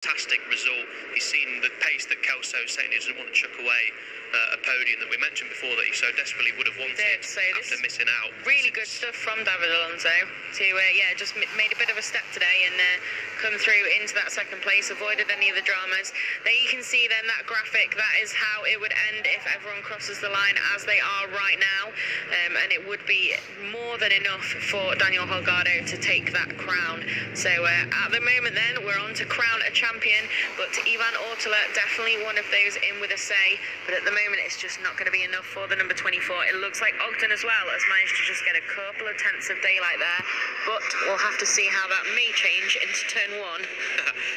fantastic result. He's seen the pace that Kelso's saying he doesn't want to chuck away a podium that we mentioned before that he so desperately would have wanted after missing out. Really good stuff from David Alonso to just made a bit of a step today and come through into that second place, avoided any of the dramas. There you can see then that graphic, that is how it would end if everyone crosses the line as they are right now, and it would be more than enough for Daniel Holgardo to take that crown. So at the moment then we're on to crown a champion, but Ivan Ortula definitely one of those in with a say, but at the moment it's just not going to be enough for the number 24. It looks like Ogden as well has managed to just get a couple of tenths of daylight there, but we'll have to see how that may change into turn one.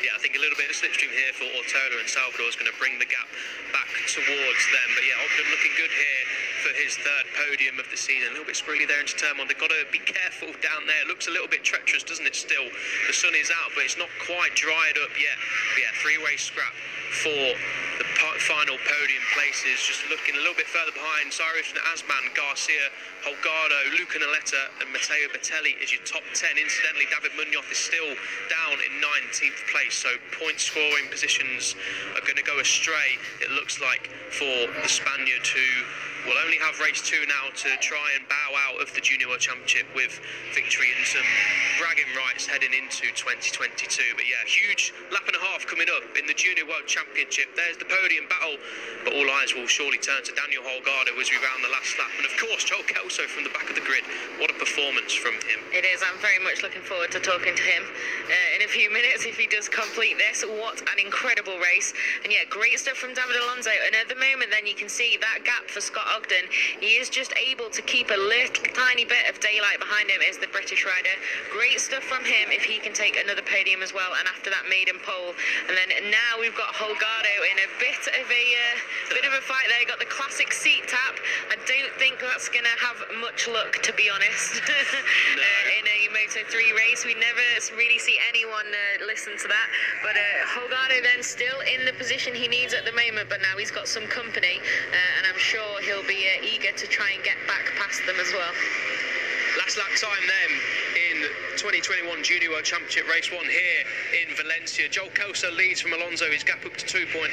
Yeah, I think a little bit of slipstream here for Ortola, and Salvador is going to bring the gap back towards them. But yeah, Ogden looking good here for his third podium of the season. A little bit squiggly there into turn one. They've got to be careful down there. It looks a little bit treacherous, doesn't it, still? The sun is out, but it's not quite dried up yet. But yeah, three-way scrap for the final podium places. Just looking a little bit further behind, Cyrus and Asman, Garcia, Holgardo, Luca Naletta and Matteo Batelli is your top 10. Incidentally, David Munoz is still down in 19th place, so point scoring positions are going to go astray, it looks like, for the Spaniard, who will only have race 2 now to try and bow out of the Junior World Championship with victory and some bragging rights heading into 2022. But yeah, huge lap and a half coming up in the Junior World Championship. There's the podium battle, but all eyes will surely turn to Daniel Holgardo as we round the last lap. And of course, Joel Kelso from the back of the grid. What a performance from him. It is. I'm very much looking forward to talking to him in a few minutes if he does complete this. What an incredible race. And yeah, great stuff from David Alonso. And at the moment then you can see that gap for Scott Ogden. He is just able to keep a little tiny bit of daylight behind him, is the British rider. Great stuff from him if he can take another podium as well, and after that maiden pole. And then now we've got Holgardo in a bit of a fight there. Got the classic seat tap. I don't think that's going to have much luck, to be honest. No. In a Moto3 race, we never really see anyone listen to that. But Holgardo then still in the position he needs at the moment, but now he's got some company, and I'm sure he'll be eager to try and get back past them as well. Last lap time then in 2021 Junior World Championship Race 1 here in Valencia. Joel Kelso leads from Alonso, his gap up to 2.8.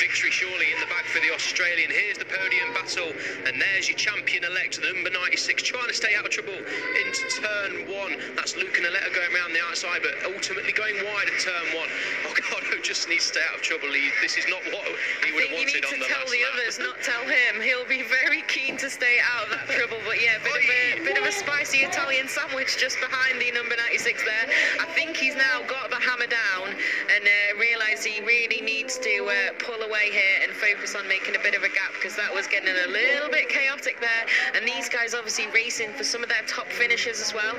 Victory surely in the bag for the Australian. Here's the podium battle, and there's your champion-elect, the number 96, trying to stay out of trouble into turn 1. That's Luca Naletta going around the outside, but ultimately going wide at turn 1. Holgardo just needs to stay out of trouble. This is not what he would have wanted on the last lap. You need to tell the others, not tell him. He'll be very keen to stay out of that trouble, but yeah, bit of a spicy Italian sandwich just behind the number 96 there. I think he's now got the hammer down and realised he really needs to pull away here and focus on making a bit of a gap, because that was getting a little bit chaotic there. And these guys obviously racing for some of their top finishes as well.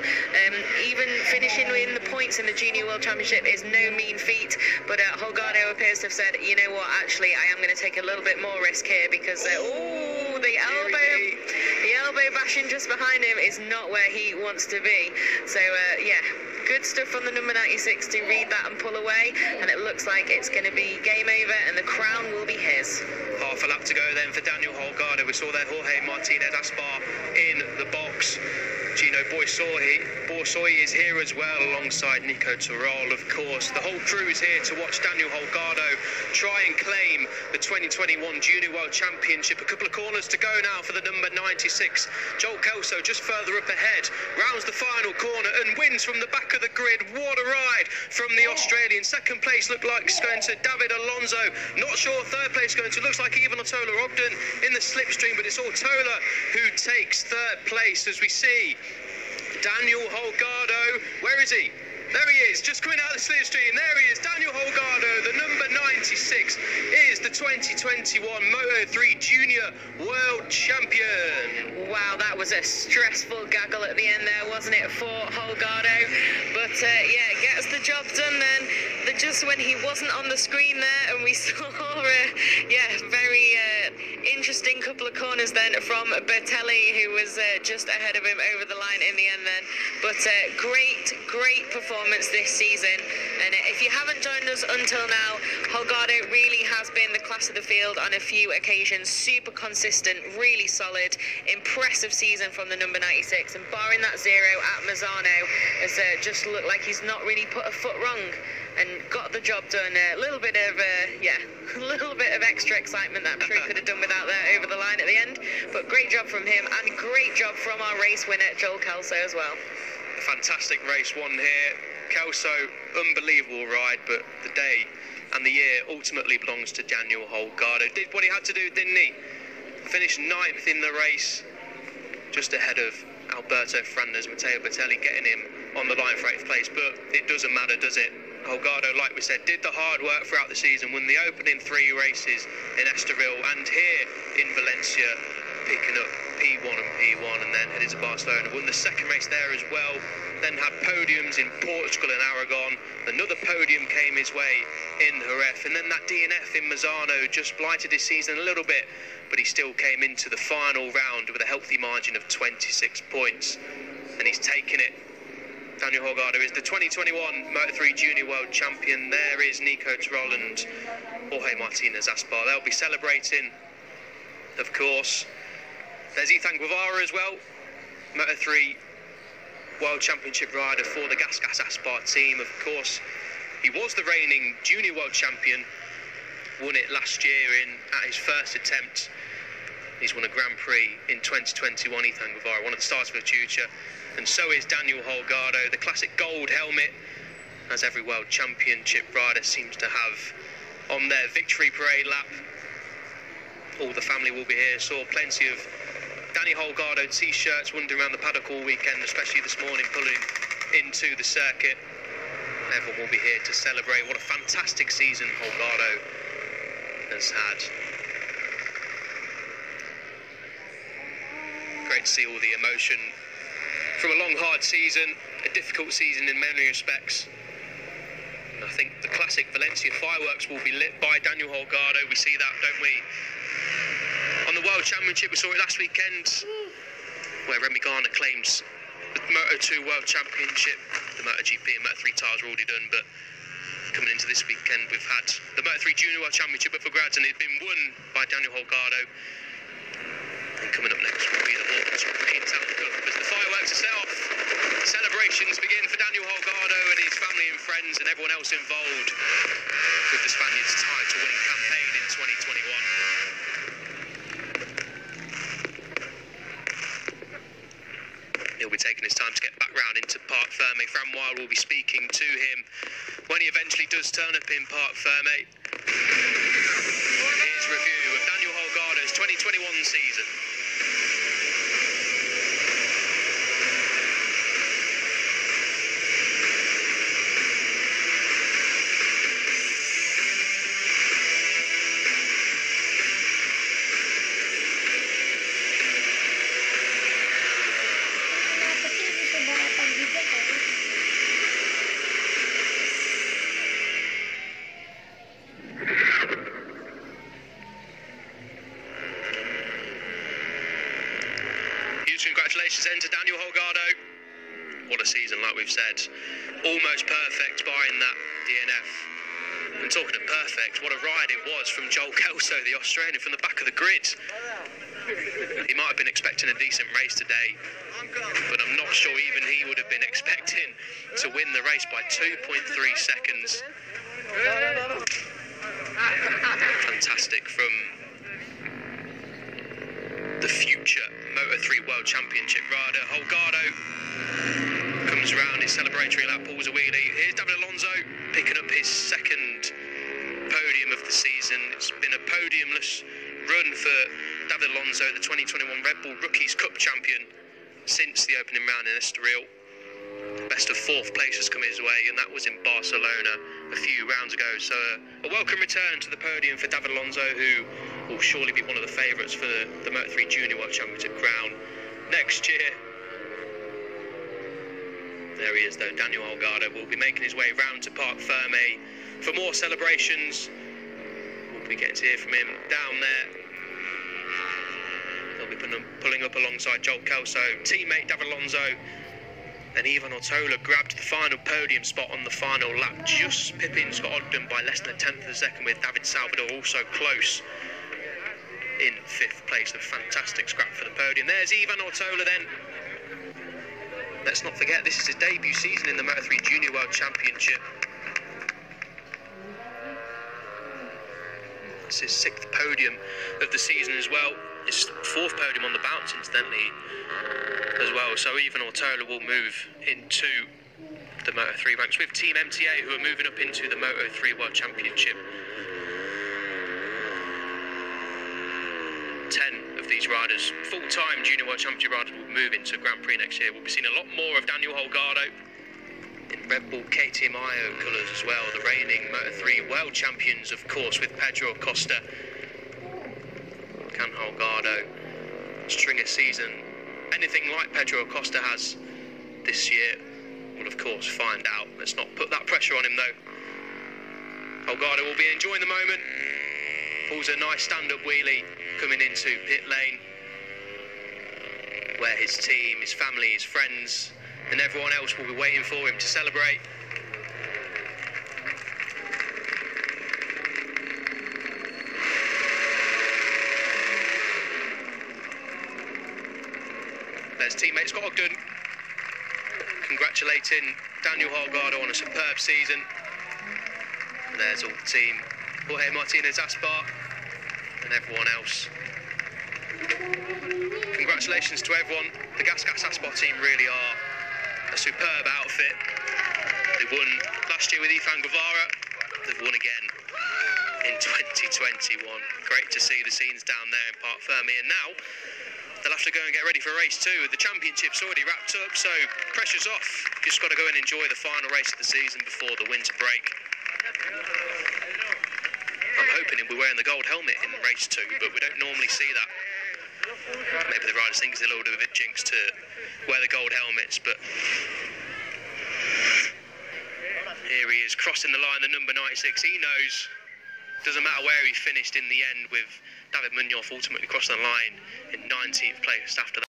Even finishing in the points in the Junior World Championship is no mean feat, but Holgardo appears to have said, you know what, actually I am going to take a little bit more risk here, because the elbow bashing just behind him is not where he wants to be. So yeah, good stuff from the number 96 to read that and pull away, and it looks like it's going to be game over and the crown will be his. Half a lap to go then for Daniel Holgardo. We saw there Jorge Martinez Aspar in the box. Gino Borsoy is here as well, alongside Nico Torol, of course. The whole crew is here to watch Daniel Holgardo try and claim the 2021 Junior World Championship. A couple of corners to go now for the number 96. Joel Kelso just further up ahead, rounds the final corner and wins from the back of the grid. What a ride from the Australian. Second place looked like it's going to David Alonso. Not sure third place going to. Looks like even Ortola Ogden in the slipstream, but it's Ortola who takes third place, as we see Daniel Holgardo. Where is he? There he is, just coming out of the slipstream. There he is, Daniel Holgardo, the number 96, is the 2021 Moto3 Junior World Champion. Wow, that was a stressful gaggle at the end there, wasn't it, for Holgardo? But yeah, gets the job done then. Just when he wasn't on the screen there, and we saw very interesting couple of corners then from Bertelli, who was just ahead of him over the line in the end then. But great performance this season, and if you haven't joined us until now, Holgardo really has been the class of the field on a few occasions. Super consistent, really solid, impressive season from the number 96, and barring that zero at Mazzano, has just looked like he's not really put a foot wrong. and got the job done. A little bit of a little bit of extra excitement that I'm sure he could have done without that over the line at the end. But great job from him, and great job from our race winner, Joel Kelso, as well. Fantastic race won here. Kelso, unbelievable ride, but the day and the year ultimately belongs to Daniel Holgardo. Did what he had to do, didn't he? Finished 9th in the race, just ahead of Alberto Frandes, Matteo Bertelli getting him on the line for 8th place, but it doesn't matter, does it? Holgardo, like we said, did the hard work throughout the season, won the opening 3 races in Estoril and here in Valencia, picking up P1 and P1, and then headed to Barcelona, won the 2nd race there as well, then had podiums in Portugal and Aragon, another podium came his way in Jerez, and then that DNF in Mazzano just blighted his season a little bit, but he still came into the final round with a healthy margin of 26 points, and he's taken it. Daniel Holgardo is the 2021 Moto3 Junior World Champion. There is Nico Terol and Jorge Martinez Aspar. They'll be celebrating, of course. There's Ethan Guevara as well, Moto3 World Championship rider for the Gas Aspar team. Of course, he was the reigning Junior World Champion, won it last year at his first attempt. He's won a Grand Prix in 2021, Ethan Guevara, one of the stars for the future. And so is Daniel Holgardo, the classic gold helmet, as every World Championship rider seems to have on their victory parade lap. All the family will be here. Saw plenty of Danny Holgardo t-shirts wandering around the paddock all weekend, especially this morning pulling into the circuit. Everyone will be here to celebrate. What a fantastic season Holgardo has had. Great to see all the emotion from a long, hard season, a difficult season in many respects. And I think the classic Valencia fireworks will be lit by Daniel Holgardo. We see that, don't we? On the World Championship, we saw it last weekend, where Remy Garner claims the Moto2 World Championship. The MotoGP and Moto3 titles are already done, but coming into this weekend, we've had the Moto3 Junior World Championship up for grabs, and it's been won by Daniel Holgardo. And coming up next will be the Hawkins European Talent Cup as the fireworks are set off. Celebrations begin for Daniel Holgardo and his family and friends and everyone else involved with the Spaniards' title-winning campaign in 2021. He'll be taking his time to get back round into Parc Ferme. Fran Weil will be speaking to him when he eventually does turn up in Parc Ferme. Here's a review of Daniel Holgardo's 2021 season. Congratulations then to Daniel Holgardo. What a season, like we've said. Almost perfect barring that DNF. And talking of perfect, what a ride it was from Joel Kelso, the Australian, from the back of the grid. He might have been expecting a decent race today, but I'm not sure even he would have been expecting to win the race by 2.3 seconds. Fantastic from the future Moto3 World Championship rider. Holgardo comes around his celebratory lap, pulls a wheelie. Here's David Alonso picking up his 2nd podium of the season. It's been a podiumless run for David Alonso, the 2021 Red Bull Rookies Cup champion, since the opening round in Estoril. Best of 4th place has come his way, and that was in Barcelona a few rounds ago. So a welcome return to the podium for David Alonso, who will surely be one of the favourites for the Moto3 Junior World Championship crown next year. There he is though, Daniel Holgardo will be making his way round to Parc Ferme for more celebrations. We'll be getting to hear from him down there. He'll be pulling up alongside Joel Kelso, teammate David Alonso. And Ivan Ortola grabbed the final podium spot on the final lap, just pipping Scott Ogden by less than a tenth of a second, with David Salvador also close in 5th place. A fantastic scrap for the podium. There's Ivan Ortola then. Let's not forget, this is his debut season in the Moto3 Junior World Championship. It's his 6th podium of the season as well. His 4th podium on the bounce, incidentally, as well. So even Ortola will move into the Moto3 ranks with Team MTA, who are moving up into the Moto3 World Championship. 10 of these riders, full-time Junior World Championship riders, will move into Grand Prix next year. We'll be seeing a lot more of Daniel Holgardo in Red Bull KTM IO colours as well. The reigning Moto3 World Champions, of course, with Pedro Acosta. Can Holgardo string a season anything like Pedro Acosta has this year? We'll of course find out. Let's not put that pressure on him though. Holgardo will be enjoying the moment. Pulls a nice stand-up wheelie coming into pit lane, where his team, his family, his friends and everyone else will be waiting for him to celebrate. There's teammate Scott Ogden congratulating Daniel Holgardo on a superb season. There's all the team, Jorge Martinez Aspar and everyone else. Congratulations to everyone. The Gas Aspar team really are a superb outfit. They won last year with Ifan Guevara. They've won again in 2021. Great to see the scenes down there in Parc Fermé, and now they'll have to go and get ready for race 2. The championship's already wrapped up, so pressure's off. Just got to go and enjoy the final race of the season before the winter break. I'm hoping he'll be wearing the gold helmet in race 2, but we don't normally see that. Maybe the riders think it's a little bit of a jinx to wear the gold helmets, but here he is crossing the line, the number 96. He knows, doesn't matter where he finished in the end, with David Munoz ultimately crossing the line in 19th place after that.